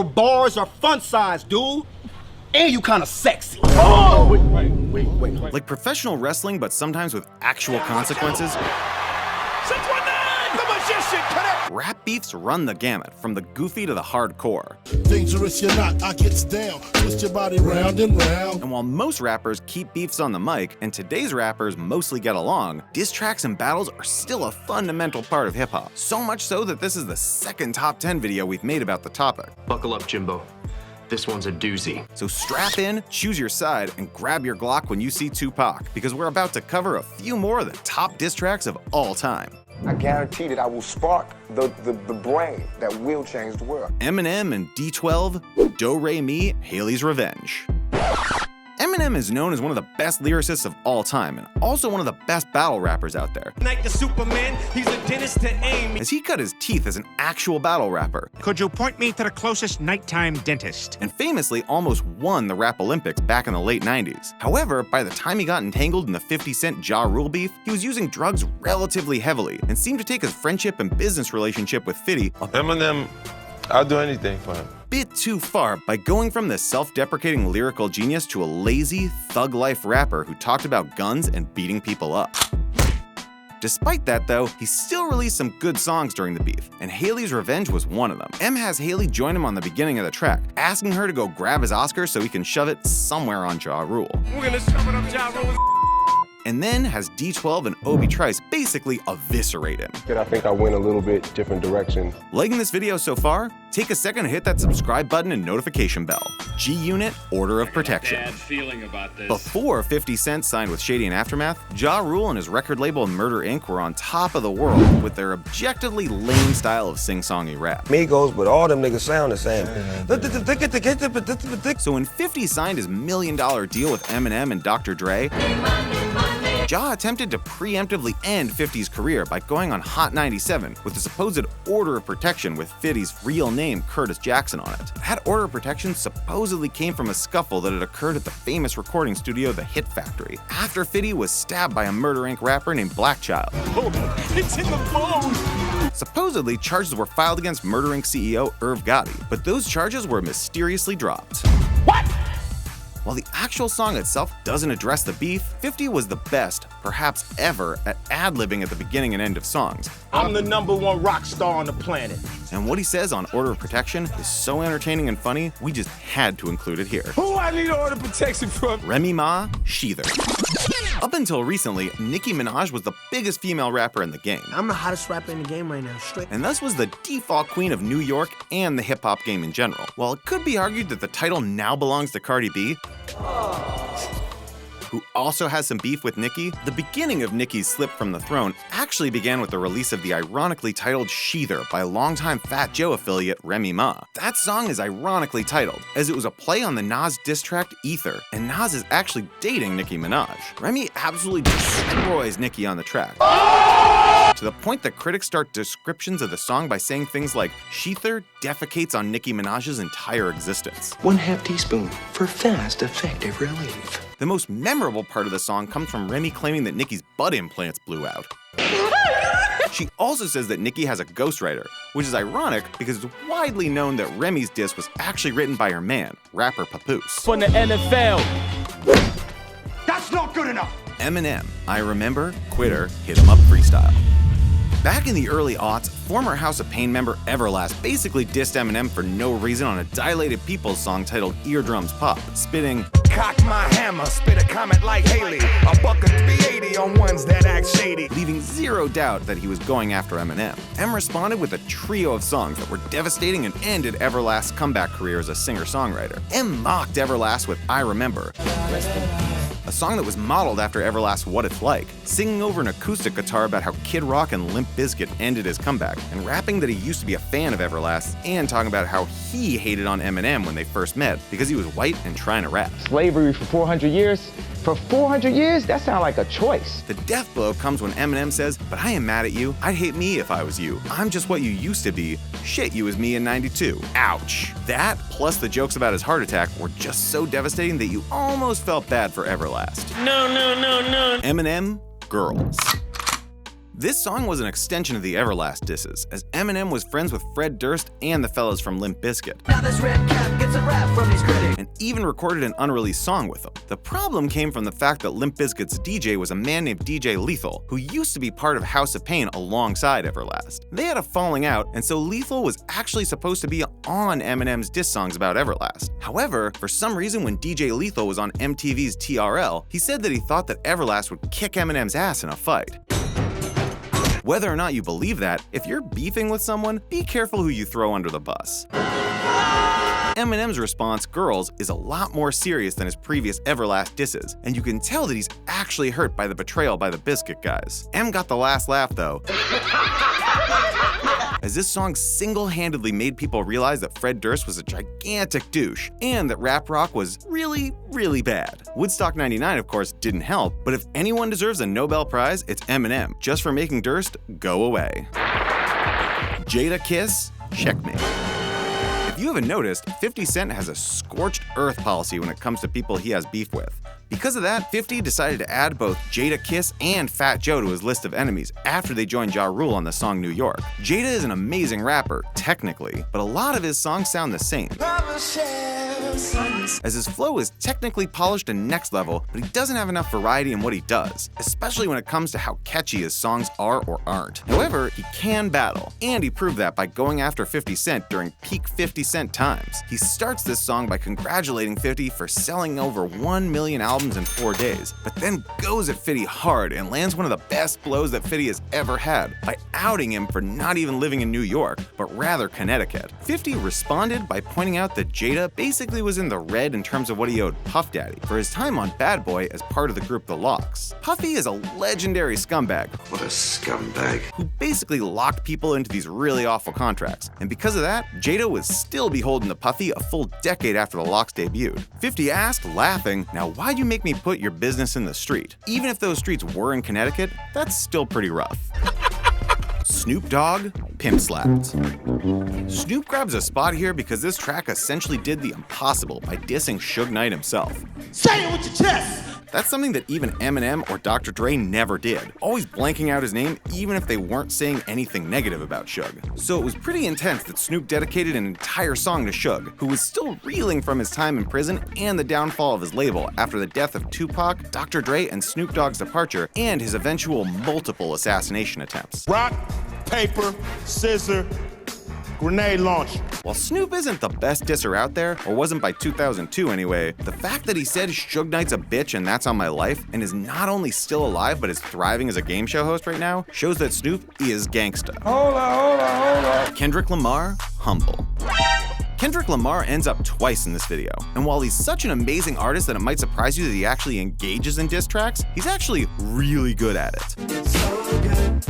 Bars are fun size, dude. And you kinda sexy. Oh! Wait. Like professional wrestling, but sometimes with actual consequences. 619! The magician, connect! Rap beefs run the gamut, from the goofy to the hardcore. Dangerous you're not, I gets down. Twist your body round and round. And while most rappers keep beefs on the mic, and today's rappers mostly get along, diss tracks and battles are still a fundamental part of hip-hop. So much so that this is the second top 10 video we've made about the topic. Buckle up, Jimbo. This one's a doozy. So strap in, choose your side, and grab your Glock when you see Tupac, because we're about to cover a few more of the top diss tracks of all time. I guarantee that I will spark the brain that will change the world. Eminem and D12, Do Re Mi, Hailie's Revenge. Eminem is known as one of the best lyricists of all time, and also one of the best battle rappers out there, Like the Superman, he's a dentist to aim. as he cut his teeth as an actual battle rapper, Could you point me to the closest nighttime dentist? and famously almost won the Rap Olympics back in the late 90s. However, by the time he got entangled in the 50 Cent Ja Rule beef, he was using drugs relatively heavily, and seemed to take his friendship and business relationship with 50 a Eminem, I'll do anything for him. bit too far by going from this self-deprecating lyrical genius to a lazy, thug-life rapper who talked about guns and beating people up. Despite that though, he still released some good songs during the beef, and Hailie's Revenge was one of them. M has Hailie join him on the beginning of the track, asking her to go grab his Oscar so he can shove it somewhere on Ja Rule. We're gonna shove it up Ja Rule's. And then has D12 and Obi Trice basically eviscerate him. I think I went a little bit different direction. Liking this video so far? Take a second to hit that subscribe button and notification bell. G-Unit, Order of Protection. Bad feeling about this. Before 50 Cent signed with Shady and Aftermath, Ja Rule and his record label Murder Inc. were on top of the world with their objectively lame style of sing-songy rap. Migos, but all them niggas sound the same. So when 50 signed his $1 million deal with Eminem and Dr. Dre, Ja attempted to preemptively end 50's career by going on Hot 97 with the supposed Order of Protection with 50's real name Curtis Jackson on it. That Order of Protection supposedly came from a scuffle that had occurred at the famous recording studio The Hit Factory, after 50 was stabbed by a Murder Inc. rapper named Blackchild. It's in the bone. Supposedly, charges were filed against Murder Inc. CEO Irv Gotti, but those charges were mysteriously dropped. What? While the actual song itself doesn't address the beef, 50 was the best, perhaps ever, at ad-libbing at the beginning and end of songs. I'm the #1 rock star on the planet. And what he says on Order of Protection is so entertaining and funny, we just had to include it here. Who I need order protection from? Remy Ma, ShETHER. Up until recently, Nicki Minaj was the biggest female rapper in the game, I'm the hottest rapper in the game right now, straight. and thus was the default queen of New York and the hip-hop game in general. While it could be argued that the title now belongs to Cardi B, who also has some beef with Nicki, the beginning of Nicki's slip from the throne actually began with the release of the ironically titled ShETHER by longtime Fat Joe affiliate Remy Ma. That song is ironically titled, as it was a play on the Nas diss track Ether, and Nas is actually dating Nicki Minaj. Remy absolutely destroys Nicki on the track, to the point that critics start descriptions of the song by saying things like, ShETHER defecates on Nicki Minaj's entire existence. 1/2 teaspoon for fast, effective relief. The most memorable part of the song comes from Remy claiming that Nicki's butt implants blew out. She also says that Nicki has a ghostwriter, which is ironic because it's widely known that Remy's diss was actually written by her man, rapper Papoose. From the NFL. That's not good enough. Eminem, I Remember, Quitter, Hit 'Em Up Freestyle. Back in the early aughts, former House of Pain member Everlast basically dissed Eminem for no reason on a Dilated Peoples song titled Eardrums Pop, spitting, Cock my hammer, spit a comment like Hailie. A buck of 380 on ones that act shady. leaving zero doubt that he was going after Eminem. M responded with a trio of songs that were devastating and ended Everlast's comeback career as a singer-songwriter. M mocked Everlast with I Remember, a song that was modeled after Everlast's What It's Like, singing over an acoustic guitar about how Kid Rock and Limp Bizkit ended his comeback, and rapping that he used to be a fan of Everlast, and talking about how he hated on Eminem when they first met because he was white and trying to rap. Slavery for 400 years? For 400 years? That sounds like a choice. The death blow comes when Eminem says, but I am mad at you, I'd hate me if I was you. I'm just what you used to be. Shit, you was me in 92. Ouch. That, plus the jokes about his heart attack, were just so devastating that you almost felt bad for Everlast. No. Eminem, Girls. This song was an extension of the Everlast disses, as Eminem was friends with Fred Durst and the fellas from Limp Bizkit, Now this red cap gets a rap from his critics. and even recorded an unreleased song with them. The problem came from the fact that Limp Bizkit's DJ was a man named DJ Lethal, who used to be part of House of Pain alongside Everlast. They had a falling out, and so Lethal was actually supposed to be on Eminem's diss songs about Everlast. However, for some reason when DJ Lethal was on MTV's TRL, he said that he thought that Everlast would kick Eminem's ass in a fight. Whether or not you believe that, if you're beefing with someone, be careful who you throw under the bus. Eminem's response, Girls, is a lot more serious than his previous Everlast disses, and you can tell that he's actually hurt by the betrayal by the Bizkit guys. Em got the last laugh though, as this song single-handedly made people realize that Fred Durst was a gigantic douche, and that rap rock was really, really bad. Woodstock 99, of course, didn't help, but if anyone deserves a Nobel Prize, it's Eminem, just for making Durst go away. Jadakiss, Checkmate. If you haven't noticed, 50 Cent has a scorched earth policy when it comes to people he has beef with. Because of that, 50 decided to add both Jadakiss and Fat Joe to his list of enemies after they joined Ja Rule on the song New York. Jada is an amazing rapper, technically, but a lot of his songs sound the same, as his flow is technically polished and next level, but he doesn't have enough variety in what he does, especially when it comes to how catchy his songs are or aren't. However, he can battle, and he proved that by going after 50 Cent during peak 50 Cent times. He starts this song by congratulating 50 for selling over 1 million albums in 4 days, but then goes at 50 hard and lands one of the best blows that 50 has ever had by outing him for not even living in New York, but rather Connecticut. 50 responded by pointing out that Jada basically was in the red in terms of what he owed Puff Daddy for his time on Bad Boy as part of the group The Locks. Puffy is a legendary scumbag. What a scumbag. Who basically locked people into these really awful contracts, and because of that, Jada was still beholden to Puffy a full decade after The Locks debuted. 50 asked, laughing, "Now why'd you make me put your business in the street? Even if those streets were in Connecticut, that's still pretty rough." Snoop Dogg, Pimp Slapp'd. Snoop grabs a spot here because this track essentially did the impossible by dissing Suge Knight himself. Say it with your chest! That's something that even Eminem or Dr. Dre never did, always blanking out his name even if they weren't saying anything negative about Suge. So it was pretty intense that Snoop dedicated an entire song to Suge, who was still reeling from his time in prison and the downfall of his label after the death of Tupac, Dr. Dre, and Snoop Dogg's departure, and his eventual multiple assassination attempts. Rock, paper, scissor, grenade launcher. While Snoop isn't the best disser out there, or wasn't by 2002 anyway, the fact that he said Suge Knight's a bitch and that's on my life, and is not only still alive but is thriving as a game show host right now, shows that Snoop is gangsta. Hold on. Kendrick Lamar, humble. Kendrick Lamar ends up twice in this video, and while he's such an amazing artist that it might surprise you that he actually engages in diss tracks, he's actually really good at it. So good.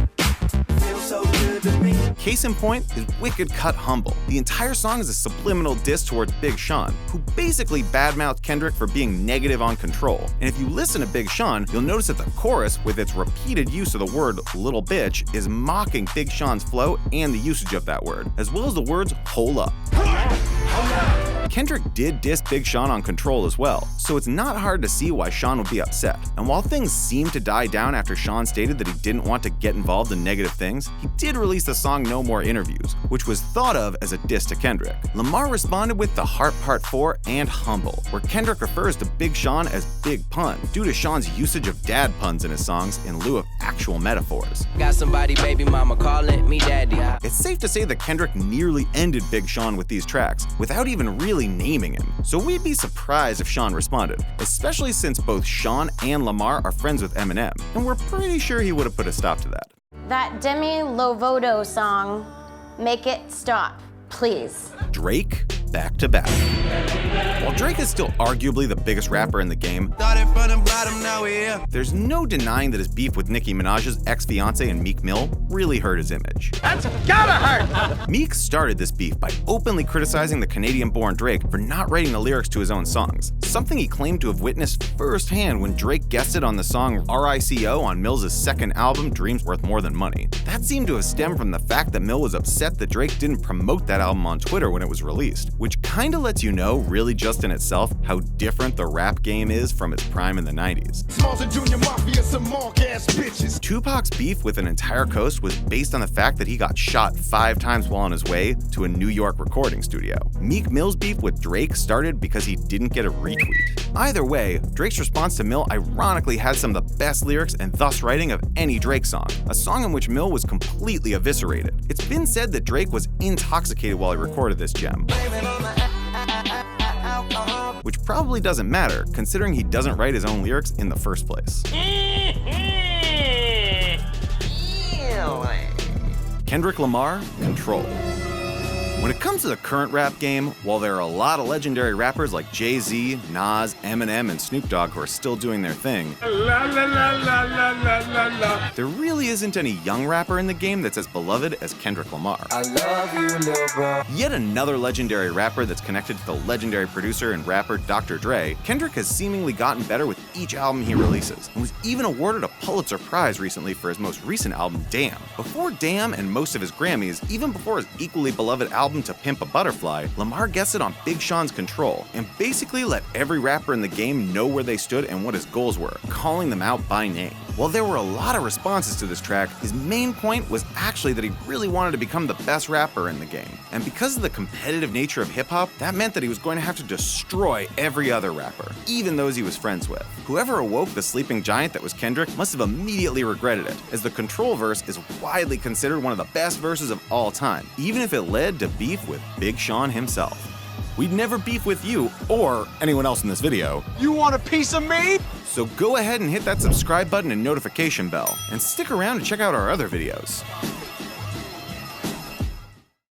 Feels so good to me. Case in point is Wicked Cut Humble. The entire song is a subliminal diss towards Big Sean, who basically badmouthed Kendrick for being negative on Control. And if you listen to Big Sean, you'll notice that the chorus, with its repeated use of the word little bitch, is mocking Big Sean's flow and the usage of that word, as well as the words hole up. Kendrick did diss Big Sean on Control as well, so it's not hard to see why Sean would be upset. And while things seemed to die down after Sean stated that he didn't want to get involved in negative things, he did release the song No More Interviews, which was thought of as a diss to Kendrick. Lamar responded with The Heart Part 4 and Humble, where Kendrick refers to Big Sean as Big Pun, due to Sean's usage of dad puns in his songs in lieu of actual metaphors. Got somebody, baby mama, calling me daddy. It's safe to say that Kendrick nearly ended Big Sean with these tracks, without even really naming him. So we'd be surprised if Sean responded, especially since both Sean and Lamar are friends with Eminem, and we're pretty sure he would have put a stop to that. That Demi Lovato song, Make It Stop, please. Drake, back to back. While Drake is still arguably the biggest rapper in the game, there's no denying that his beef with Nicki Minaj's ex-fiancé and Meek Mill really hurt his image. That's gotta hurt! Meek started this beef by openly criticizing the Canadian-born Drake for not writing the lyrics to his own songs, something he claimed to have witnessed firsthand when Drake guested on the song RICO on Mill's second album, Dreams Worth More Than Money. That seemed to have stemmed from the fact that Mill was upset that Drake didn't promote that album on Twitter when it was released, which kinda lets you know, really just in itself, how different the rap game is from its prime in the 90s. Smalls and Junior Mafia, some mark-ass bitches. Tupac's beef with an entire coast was based on the fact that he got shot 5 times while on his way to a New York recording studio. Meek Mill's beef with Drake started because he didn't get a retweet. Either way, Drake's response to Mill ironically had some of the best lyrics and thus writing of any Drake song, a song in which Mill was completely eviscerated. It's been said that Drake was intoxicated while he recorded this gem, which probably doesn't matter, considering he doesn't write his own lyrics in the first place. Kendrick Lamar, Control. When it comes to the current rap game, while there are a lot of legendary rappers like Jay-Z, Nas, Eminem, and Snoop Dogg who are still doing their thing, there really isn't any young rapper in the game that's as beloved as Kendrick Lamar. I love you, little bro. Yet another legendary rapper that's connected to the legendary producer and rapper Dr. Dre, Kendrick has seemingly gotten better with each album he releases, and was even awarded a Pulitzer Prize recently for his most recent album, Damn. Before Damn and most of his Grammys, even before his equally beloved album To Pimp a Butterfly, Lamar guested on Big Sean's Control, and basically let every rapper in the game know where they stood and what his goals were, calling them out by name. While there were a lot of responses to this track, his main point was actually that he really wanted to become the best rapper in the game. And because of the competitive nature of hip-hop, that meant that he was going to have to destroy every other rapper, even those he was friends with. Whoever awoke the sleeping giant that was Kendrick must have immediately regretted it, as the Control verse is widely considered one of the best verses of all time, even if it led to beef with Big Sean himself. We'd never beef with you, or anyone else in this video. You want a piece of me? So go ahead and hit that subscribe button and notification bell, and stick around to check out our other videos.